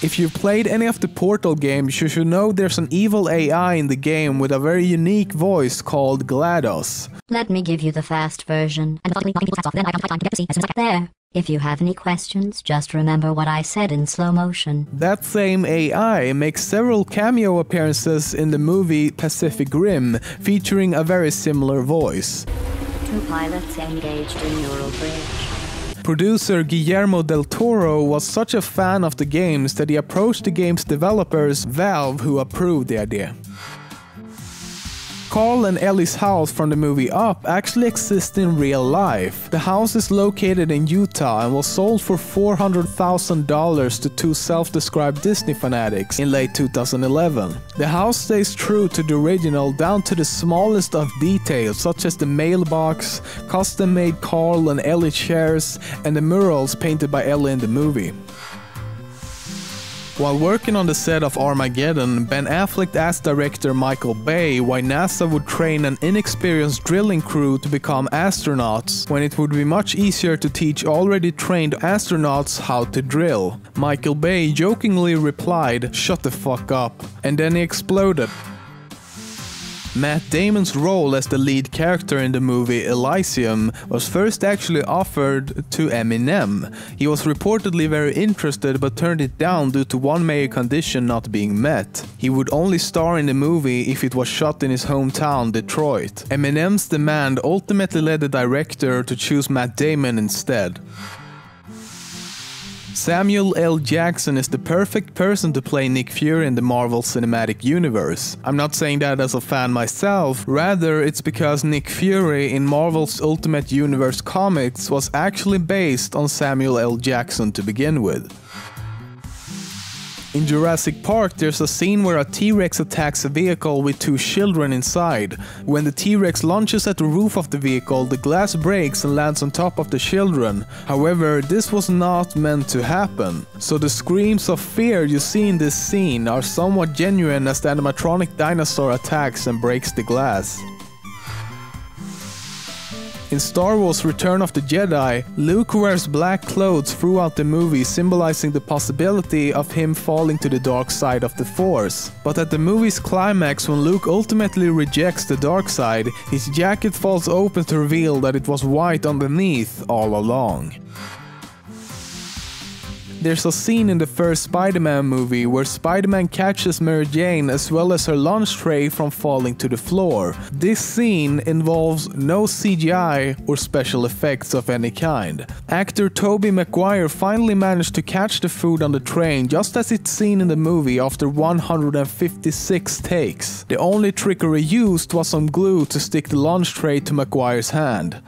If you've played any of the Portal games, you should know there's an evil AI in the game with a very unique voice called GLaDOS. Let me give you the fast version, and then I got time to get to see as soon as I get there. If you have any questions, just remember what I said in slow motion. That same AI makes several cameo appearances in the movie Pacific Rim, featuring a very similar voice. 2 pilots engaged in neural bridge. Producer Guillermo del Toro was such a fan of the games that he approached the game's developers, Valve, who approved the idea. Carl and Ellie's house from the movie Up actually exists in real life. The house is located in Utah and was sold for $400,000 to 2 self-described Disney fanatics in late 2011. The house stays true to the original down to the smallest of details, such as the mailbox, custom-made Carl and Ellie chairs, and the murals painted by Ellie in the movie. While working on the set of Armageddon, Ben Affleck asked director Michael Bay why NASA would train an inexperienced drilling crew to become astronauts when it would be much easier to teach already trained astronauts how to drill. Michael Bay jokingly replied, "Shut the fuck up," and then he exploded. Matt Damon's role as the lead character in the movie Elysium was first actually offered to Eminem. He was reportedly very interested but turned it down due to one major condition not being met. He would only star in the movie if it was shot in his hometown, Detroit. Eminem's demand ultimately led the director to choose Matt Damon instead. Samuel L. Jackson is the perfect person to play Nick Fury in the Marvel Cinematic Universe. I'm not saying that as a fan myself, rather it's because Nick Fury in Marvel's Ultimate Universe comics was actually based on Samuel L. Jackson to begin with. In Jurassic Park, there's a scene where a T-Rex attacks a vehicle with 2 children inside. When the T-Rex launches at the roof of the vehicle, the glass breaks and lands on top of the children. However, this was not meant to happen. So the screams of fear you see in this scene are somewhat genuine as the animatronic dinosaur attacks and breaks the glass. In Star Wars Return of the Jedi, Luke wears black clothes throughout the movie, symbolizing the possibility of him falling to the dark side of the Force. But at the movie's climax, when Luke ultimately rejects the dark side, his jacket falls open to reveal that it was white underneath all along. There's a scene in the first Spider-Man movie where Spider-Man catches Mary Jane as well as her lunch tray from falling to the floor. This scene involves no CGI or special effects of any kind. Actor Tobey Maguire finally managed to catch the food on the train just as it's seen in the movie after 156 takes. The only trickery used was some glue to stick the lunch tray to Maguire's hand.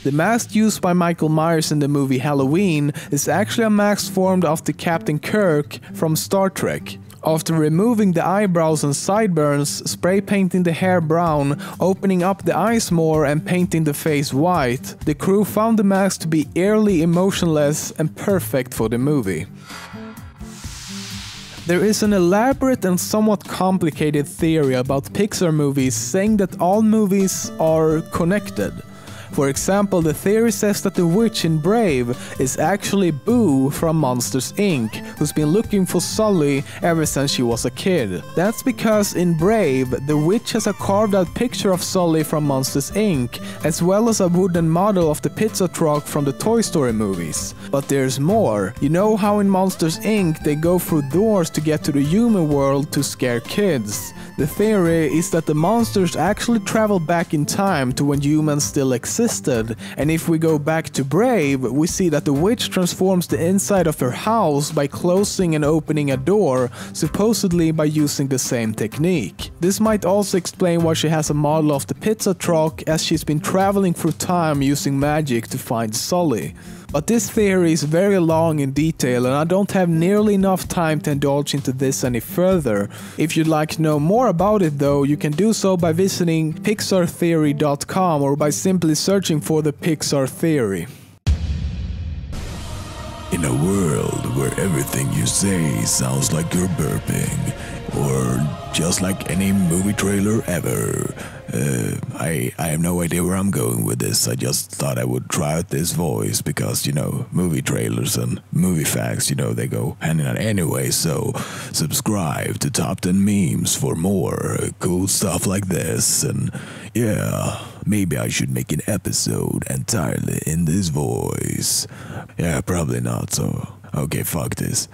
The mask used by Michael Myers in the movie Halloween is actually a mask formed after Captain Kirk from Star Trek. After removing the eyebrows and sideburns, spray painting the hair brown, opening up the eyes more and painting the face white, the crew found the mask to be eerily emotionless and perfect for the movie. There is an elaborate and somewhat complicated theory about Pixar movies saying that all movies are connected. For example, the theory says that the witch in Brave is actually Boo from Monsters Inc., who's been looking for Sully ever since she was a kid. That's because in Brave, the witch has a carved out picture of Sully from Monsters Inc., as well as a wooden model of the pizza truck from the Toy Story movies. But there's more. You know how in Monsters Inc. they go through doors to get to the human world to scare kids? The theory is that the monsters actually travel back in time to when humans still existed, and if we go back to Brave, we see that the witch transforms the inside of her house by closing and opening a door, supposedly by using the same technique. This might also explain why she has a model of the pizza truck, as she's been traveling through time using magic to find Sully. But this theory is very long in detail and I don't have nearly enough time to indulge into this any further. If you'd like to know more about it though, you can do so by visiting pixartheory.com or by simply searching for the Pixar Theory. In a world where everything you say sounds like you're burping, or just like any movie trailer ever, I have no idea where I'm going with this. I just thought I would try out this voice because, you know, movie trailers and movie facts, you know, they go hand in hand anyway. So subscribe to Top 10 Memes for more cool stuff like this. And yeah, maybe I should make an episode entirely in this voice. Yeah, probably not. So, okay, fuck this.